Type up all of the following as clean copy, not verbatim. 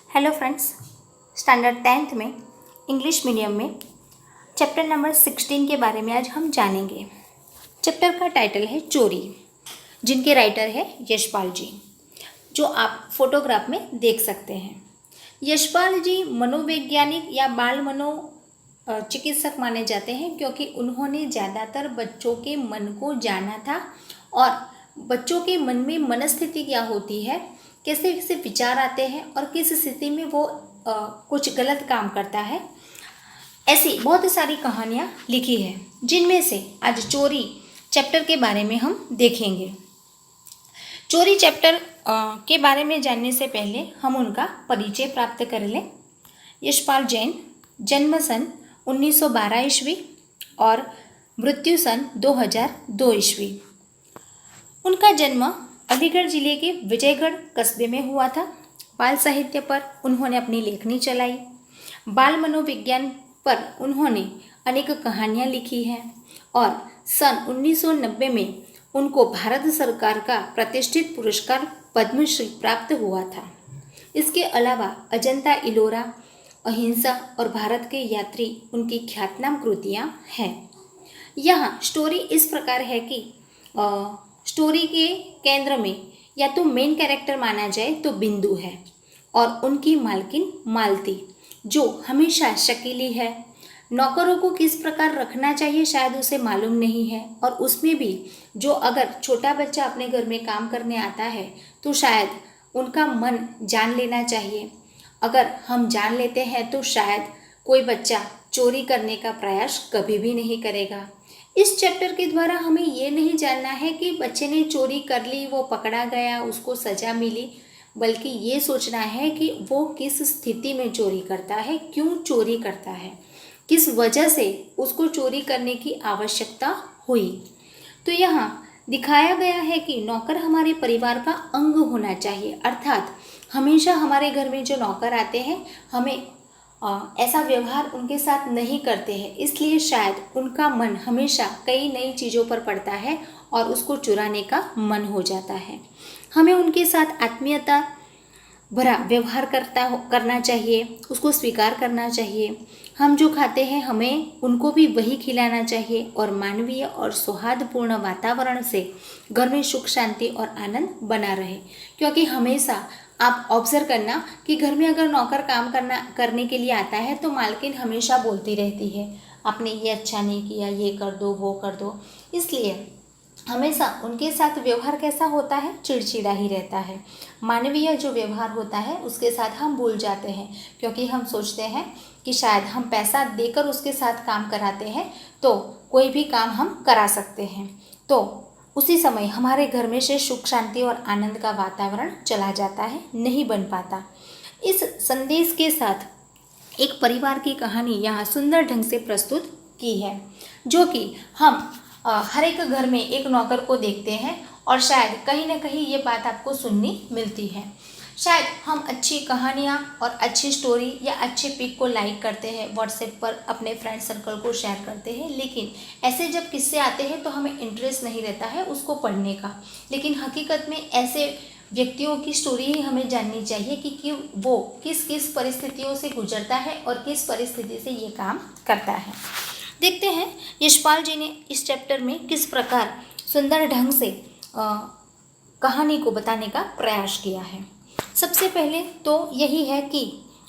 Hello friends, standard 10th में English medium में chapter number 16 के बारे में आज हम जानेंगे। चैप्टर का टाइटल है चोरी, जिनके राइटर है यशपाल जी, जो आप फोटोग्राफ में देख सकते हैं। यशपाल जी मनोवैज्ञानिक या बाल मनो चिकित्सक माने जाते हैं, क्योंकि उन्होंने ज़्यादातर बच्चों के मन को जाना था और बच्चों के मन में मनस्थिति क्या होती है, कैसे कैसे विचार आते हैं और किस स्थिति में वो कुछ गलत काम करता है, ऐसी बहुत सारी कहानियाँ लिखी है, जिनमें से आज चोरी चैप्टर के बारे में हम देखेंगे। चोरी चैप्टर के बारे में जानने से पहले हम उनका परिचय प्राप्त कर लें। यशपाल जैन, जन्म सन 1912 ईस्वी और मृत्यु सन 2002 ईस्वी। उनका जन्म अलीगढ़ जिले के विजयगढ़ कस्बे में हुआ था। बाल साहित्य पर उन्होंने अपनी लेखनी चलाई। बाल मनोविज्ञान पर उन्होंने अनेक कहानियाँ लिखी हैं और सन 1990 में उनको भारत सरकार का प्रतिष्ठित पुरस्कार पद्मश्री प्राप्त हुआ था। इसके अलावा अजंता इलोरा, अहिंसा और भारत के यात्री उनकी ख्यातनाम कृतियाँ हैं। यहाँ स्टोरी इस प्रकार है कि स्टोरी के केंद्र में या तो मेन कैरेक्टर माना जाए तो बिंदु है और उनकी मालकिन मालती, जो हमेशा शकीली है। नौकरों को किस प्रकार रखना चाहिए शायद उसे मालूम नहीं है, और उसमें भी जो अगर छोटा बच्चा अपने घर में काम करने आता है तो शायद उनका मन जान लेना चाहिए। अगर हम जान लेते हैं तो शायद कोई बच्चा चोरी करने का प्रयास कभी भी नहीं करेगा। इस चैप्टर के द्वारा हमें ये नहीं जानना है कि बच्चे ने चोरी कर ली, वो पकड़ा गया, उसको सज़ा मिली, बल्कि ये सोचना है कि वो किस स्थिति में चोरी करता है, क्यों चोरी करता है, किस वजह से उसको चोरी करने की आवश्यकता हुई। तो यहाँ दिखाया गया है कि नौकर हमारे परिवार का अंग होना चाहिए, अर्थात हमेशा हमारे घर में जो नौकर आते हैं हमें ऐसा व्यवहार उनके साथ नहीं करते हैं, इसलिए शायद उनका मन हमेशा कई नई चीज़ों पर पड़ता है और उसको चुराने का मन हो जाता है। हमें उनके साथ आत्मीयता भरा व्यवहार करना चाहिए, उसको स्वीकार करना चाहिए। हम जो खाते हैं हमें उनको भी वही खिलाना चाहिए और मानवीय और सौहार्दपूर्ण वातावरण से घर में सुख शांति और आनंद बना रहे। क्योंकि हमेशा आप ऑब्जर्व करना कि घर में अगर नौकर काम करने के लिए आता है तो मालकिन हमेशा बोलती रहती है, आपने ये अच्छा नहीं किया, ये कर दो, वो कर दो। इसलिए हमेशा उनके साथ व्यवहार कैसा होता है, चिड़चिड़ा ही रहता है। मानवीय जो व्यवहार होता है उसके साथ हम भूल जाते हैं, क्योंकि हम सोचते हैं कि शायद हम पैसा देकर उसके साथ काम कराते हैं तो कोई भी काम हम करा सकते हैं, तो उसी समय हमारे घर में से सुख शांति और आनंद का वातावरण चला जाता है, नहीं बन पाता। इस संदेश के साथ एक परिवार की कहानी यहाँ सुंदर ढंग से प्रस्तुत की है, जो कि हम हर एक घर में एक नौकर को देखते हैं और शायद कहीं ना कहीं ये बात आपको सुननी मिलती है। शायद हम अच्छी कहानियाँ और अच्छी स्टोरी या अच्छे पिक को लाइक करते हैं, व्हाट्सएप पर अपने फ्रेंड सर्कल को शेयर करते हैं, लेकिन ऐसे जब किस्से आते हैं तो हमें इंटरेस्ट नहीं रहता है उसको पढ़ने का। लेकिन हकीकत में ऐसे व्यक्तियों की स्टोरी ही हमें जाननी चाहिए कि वो किस किस परिस्थितियों से गुजरता है और किस परिस्थिति से ये काम करता है। देखते हैं यशपाल जी ने इस चैप्टर में किस प्रकार सुंदर ढंग से कहानी को बताने का प्रयास किया है। सबसे पहले तो यही है कि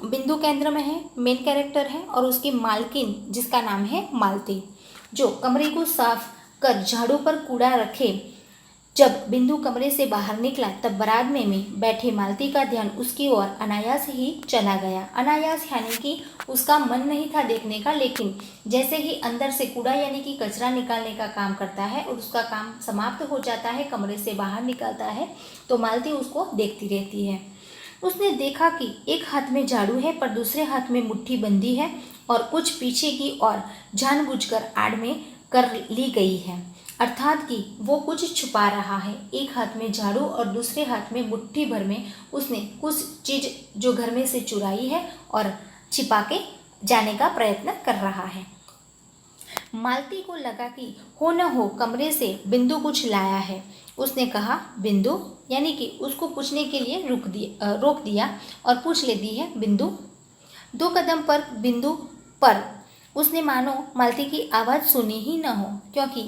बिंदु केंद्र में है, मेन कैरेक्टर है और उसकी मालकिन जिसका नाम है मालती, जो कमरे को साफ कर झाड़ू पर कूड़ा रखे। जब बिंदु कमरे से बाहर निकला तब बरामदे में बैठे मालती का ध्यान उसकी ओर अनायास ही चला गया। अनायास यानी कि उसका मन नहीं था देखने का, लेकिन जैसे ही अंदर से कूड़ा यानी कि कचरा निकालने का काम करता है और उसका काम समाप्त हो जाता है, कमरे से बाहर निकलता है, तो मालती उसको देखती रहती है। उसने देखा कि एक हाथ में झाड़ू है पर दूसरे हाथ में मुट्ठी बंधी है और कुछ पीछे की ओर जानबूझकर आड़ में कर ली गई है, अर्थात कि वो कुछ छुपा रहा है। एक हाथ में झाड़ू और दूसरे हाथ में मुट्ठी भर में उसने कुछ चीज़ जो घर में से चुराई है और छिपा के जाने का प्रयत्न कर रहा है। मालती को लगा कि हो न हो कमरे से बिंदु कुछ लाया है। उसने कहा, बिंदु, यानी कि उसको पूछने के लिए रोक दिया और पूछ लेती है, बिंदु। 2 कदम पर बिंदु पर उसने मानो मालती की आवाज़ सुनी ही न हो, क्योंकि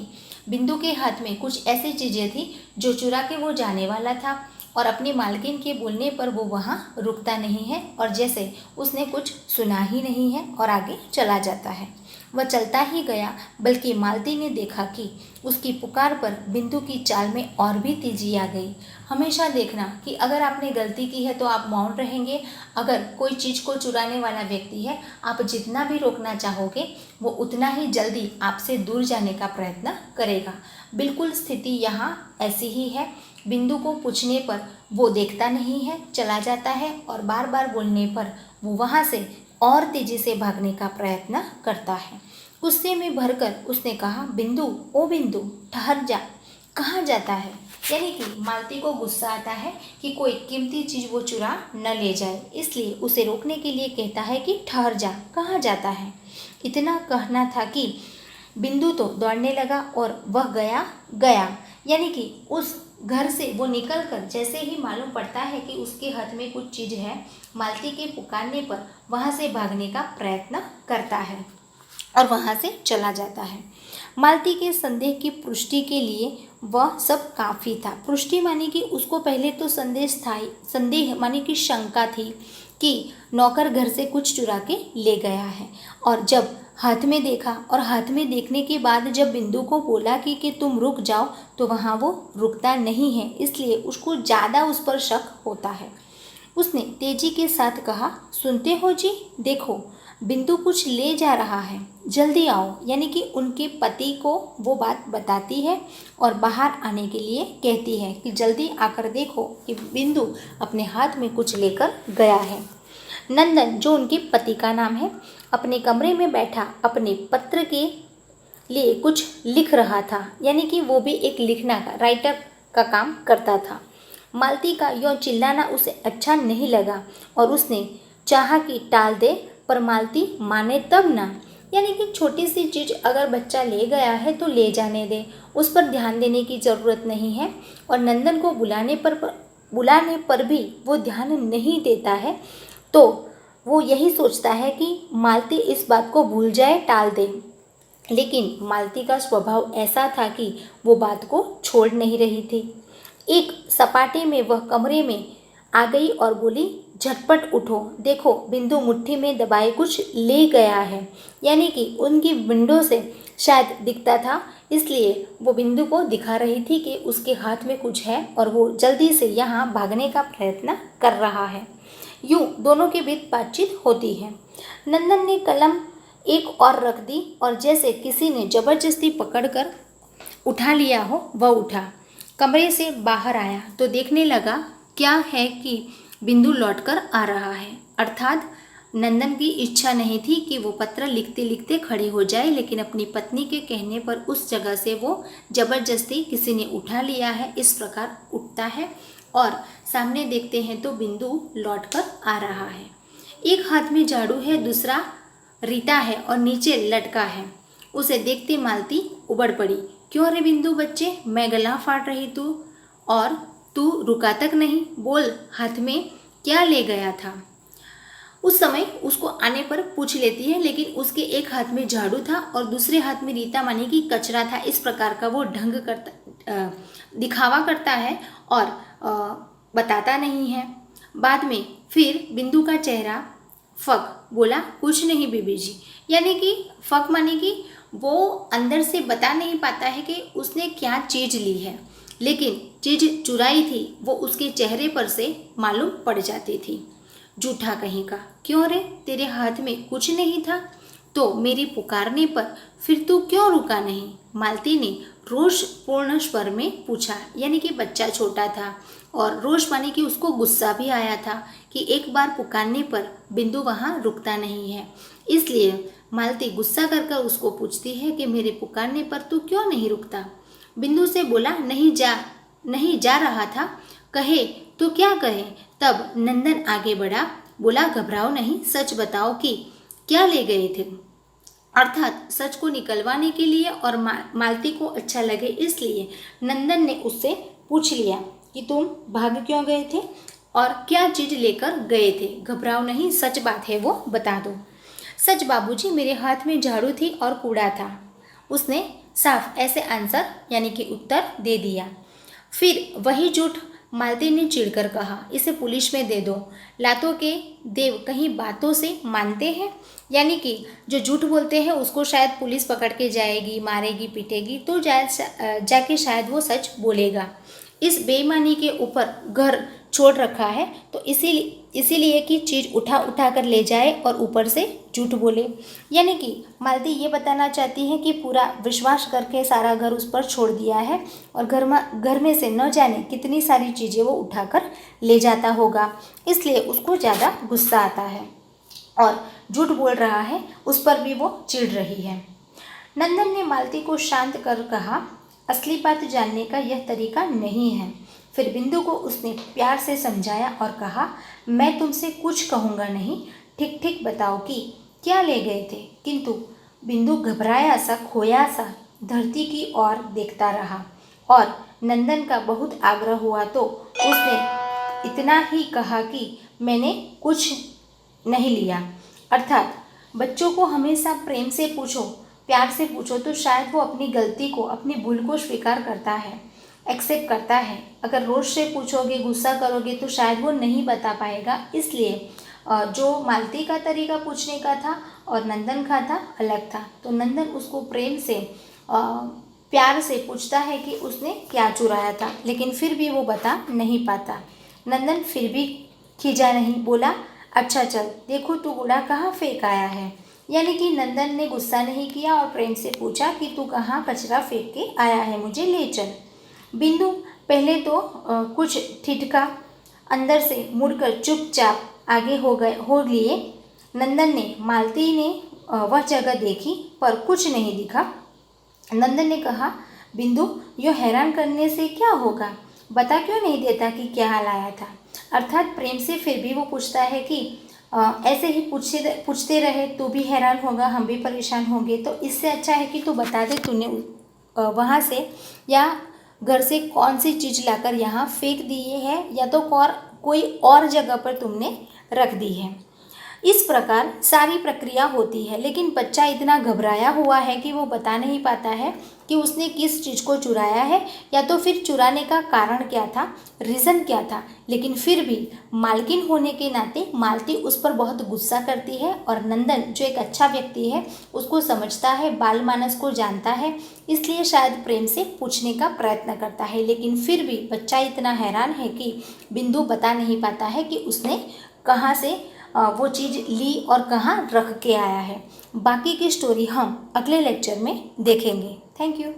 बिंदु के हाथ में कुछ ऐसी चीज़ें थी जो चुरा के वो जाने वाला था और अपनी मालकिन के बोलने पर वो वहाँ रुकता नहीं है और जैसे उसने कुछ सुना ही नहीं है और आगे चला जाता है। वह चलता ही गया, बल्कि मालती ने देखा कि उसकी पुकार पर बिंदु की चाल में और भी तेजी आ गई। हमेशा देखना कि अगर आपने गलती की है तो आप मौन रहेंगे। अगर कोई चीज़ को चुराने वाला व्यक्ति है, आप जितना भी रोकना चाहोगे वो उतना ही जल्दी आपसे दूर जाने का प्रयत्न करेगा। बिल्कुल स्थिति यहाँ ऐसी ही है। बिंदु को पूछने पर वो देखता नहीं है, चला जाता है और बार बार बोलने पर वो वहाँ से और तेजी से भागने का प्रयत्न करता है। गुस्से में भरकर उसने कहा, बिंदु, ओ बिंदु, ठहर जा, कहाँ जाता है? यानी कि मालती को गुस्सा आता है कि कोई कीमती चीज़ वो चुरा न ले जाए, इसलिए उसे रोकने के लिए कहता है कि ठहर जा, कहाँ जाता है? इतना कहना था कि बिंदु तो दौड़ने लगा और वह गया, यानी कि उस घर से वो निकलकर जैसे ही मालूम पड़ता है कि उसके हाथ में कुछ चीज़ है, मालती के पुकारने पर वहाँ से भागने का प्रयत्न करता है और वहाँ से चला जाता है। मालती के संदेह की पुष्टि के लिए वह सब काफ़ी था। पुष्टि मानी कि उसको पहले तो संदेह मानी कि शंका थी कि नौकर घर से कुछ चुरा के ले गया है, और जब हाथ में देखा और हाथ में देखने के बाद जब बिंदु को बोला कि तुम रुक जाओ, तो वहाँ वो रुकता नहीं है, इसलिए उसको ज़्यादा उस पर शक होता है। उसने तेजी के साथ कहा, सुनते हो जी, देखो बिंदु कुछ ले जा रहा है, जल्दी आओ। यानी कि उनके पति को वो बात बताती है और बाहर आने के लिए कहती है कि जल्दी आकर देखो कि बिंदु अपने हाथ में कुछ लेकर गया है। नंदन, जो उनके पति का नाम है, अपने कमरे में बैठा अपने पत्र के लिए कुछ लिख रहा था, यानी कि वो भी एक लिखना का राइटर का काम करता था। मालती का यों चिल्लाना उसे अच्छा नहीं लगा और उसने चाहा कि टाल दे, पर मालती माने तब ना। यानी कि छोटी सी चीज़ अगर बच्चा ले गया है तो ले जाने दे, उस पर ध्यान देने की ज़रूरत नहीं है। और नंदन को बुलाने पर भी वो ध्यान नहीं देता है, तो वो यही सोचता है कि मालती इस बात को भूल जाए, टाल दे। लेकिन मालती का स्वभाव ऐसा था कि वो बात को छोड़ नहीं रही थी। एक सपाटे में वह कमरे में आ गई और बोली, झटपट उठो, देखो बिंदु मुट्ठी में दबाए कुछ ले गया है। यानी कि उनकी विंडो से शायद दिखता था, इसलिए वो बिंदु को दिखा रही थी कि उसके हाथ में कुछ है और वो जल्दी से यहाँ भागने का प्रयत्न कर रहा है। यूँ दोनों के बीच बातचीत होती है। नंदन ने कलम एक और रख दी और जैसे किसी ने जबरदस्ती पकड़कर उठा लिया हो, वह उठा। कमरे से बाहर आया तो देखने लगा क्या है कि बिंदु लौटकर आ रहा है। अर्थात नंदन की इच्छा नहीं थी कि वो पत्र लिखते लिखते खड़े हो जाए, लेकिन अपनी पत्नी के कहने पर उस जगह से वो जबरदस्ती किसी ने उठा लिया है, इस प्रकार उठता है और सामने देखते हैं तो बिंदु लौटकर आ रहा है। एक हाथ में झाड़ू है, दूसरा रीता है और नीचे लटका है। उसे देखते मालती उबड़ पड़ी, क्यों रे बिंदु बच्चे, मैं गला फाड़ रही तू और तू रुका तक नहीं, बोल हाथ में क्या ले गया था। उस समय उसको आने पर पूछ लेती है, लेकिन उसके एक हाथ में झाड़ू था और दूसरे हाथ में रीता मानी की कचरा था। इस प्रकार का वो ढंग करता, दिखावा करता है और बताता नहीं है। बाद में फिर बिंदु का चेहरा फक, बोला कुछ नहीं बीबी जी। यानी कि फक मानी कि वो अंदर से बता नहीं पाता है कि उसने क्या चीज़ ली है, लेकिन चीज़ चुराई थी वो उसके चेहरे पर से मालूम पड़ जाती थी। झूठा कहीं का, क्यों रे, तेरे हाथ में कुछ नहीं था तो मेरी पुकारने पर फिर तू क्यों रुका नहीं? मालती ने रोषपूर्ण स्वर में पूछा। यानी कि बच्चा छोटा था और रोष माने कि उसको गुस्सा भी आया था कि एक बार पुकारने पर बिंदु वहाँ रुकता नहीं है, इसलिए मालती गुस्सा कर कर उसको पूछती है कि मेरे पुकारने पर तू क्यों नहीं रुकता। बिंदु से बोला, नहीं जा रहा था, कहे तो क्या कहे। तब नंदन आगे बढ़ा, बोला घबराओ नहीं, सच बताओ कि क्या ले गए थे। अर्थात सच को निकलवाने के लिए और मालती को अच्छा लगे इसलिए नंदन ने उससे पूछ लिया कि तुम भाग क्यों गए थे और क्या चीज लेकर गए थे। घबराओ नहीं, सच बात है वो बता दो। सच बाबूजी, मेरे हाथ में झाड़ू थी और कूड़ा था, उसने साफ ऐसे आंसर यानी कि उत्तर दे दिया। फिर वही झूठ मालती ने चिढ़कर कहा, इसे पुलिस में दे दो। लातों के देव कहीं बातों से मानते हैं, यानी कि जो झूठ बोलते हैं उसको शायद पुलिस पकड़ के जाएगी, मारेगी, पीटेगी, तो जाके शायद वो सच बोलेगा। इस बेईमानी के ऊपर घर छोड़ रखा है तो इसीलिए कि चीज़ उठा उठा कर ले जाए और ऊपर से झूठ बोले। यानी कि मालती ये बताना चाहती है कि पूरा विश्वास करके सारा घर उस पर छोड़ दिया है और घर में से न जाने कितनी सारी चीज़ें वो उठाकर ले जाता होगा, इसलिए उसको ज़्यादा गुस्सा आता है और झूठ बोल रहा है उस पर भी वो चिढ़ रही है। नंदन ने मालती को शांत कर कहा, असली बात जानने का यह तरीका नहीं है। फिर बिंदु को उसने प्यार से समझाया और कहा, मैं तुमसे कुछ कहूँगा नहीं, ठीक ठीक बताओ कि क्या ले गए थे। किंतु बिंदु घबराया सा, खोया सा धरती की ओर देखता रहा और नंदन का बहुत आग्रह हुआ तो उसने इतना ही कहा कि मैंने कुछ नहीं लिया। अर्थात बच्चों को हमेशा प्रेम से पूछो, प्यार से पूछो तो शायद वो अपनी गलती को, अपनी भूल को स्वीकार करता है, एक्सेप्ट करता है। अगर रोज से पूछोगे, गुस्सा करोगे तो शायद वो नहीं बता पाएगा। इसलिए जो मालती का तरीका पूछने का था और नंदन का था अलग था। तो नंदन उसको प्रेम से प्यार से पूछता है कि उसने क्या चुराया था, लेकिन फिर भी वो बता नहीं पाता। नंदन फिर भी खिजा नहीं, बोला, अच्छा चल देखो तू कूड़ा कहाँ फेंक आया है। यानी कि नंदन ने गुस्सा नहीं किया और प्रेम से पूछा कि तू कहाँ कचरा फेंक के आया है, मुझे ले चल। बिंदु पहले तो कुछ ठिठका, अंदर से मुड़कर चुपचाप आगे हो लिए। नंदन ने, मालती ने वह जगह देखी पर कुछ नहीं दिखा। नंदन ने कहा, बिंदु यो हैरान करने से क्या होगा, बता क्यों नहीं देता कि क्या लाया था। अर्थात प्रेम से फिर भी वो पूछता है कि ऐसे ही पूछते रहे तो भी हैरान होगा, हम भी परेशान होंगे, तो इससे अच्छा है कि तू बता दे तूने वहाँ से या घर से कौन सी चीज़ लाकर यहाँ फेंक दी है या तो कोई और जगह पर तुमने रख दी है। इस प्रकार सारी प्रक्रिया होती है, लेकिन बच्चा इतना घबराया हुआ है कि वो बता नहीं पाता है कि उसने किस चीज़ को चुराया है या तो फिर चुराने का कारण क्या था, रीज़न क्या था। लेकिन फिर भी मालकिन होने के नाते मालती उस पर बहुत गुस्सा करती है और नंदन जो एक अच्छा व्यक्ति है उसको समझता है, बाल मानस को जानता है, इसलिए शायद प्रेम से पूछने का प्रयत्न करता है। लेकिन फिर भी बच्चा इतना हैरान है कि बिंदु बता नहीं पाता है कि उसने कहाँ से वो चीज़ ली और कहाँ रख के आया है। बाकी की स्टोरी हम अगले लेक्चर में देखेंगे। Thank you.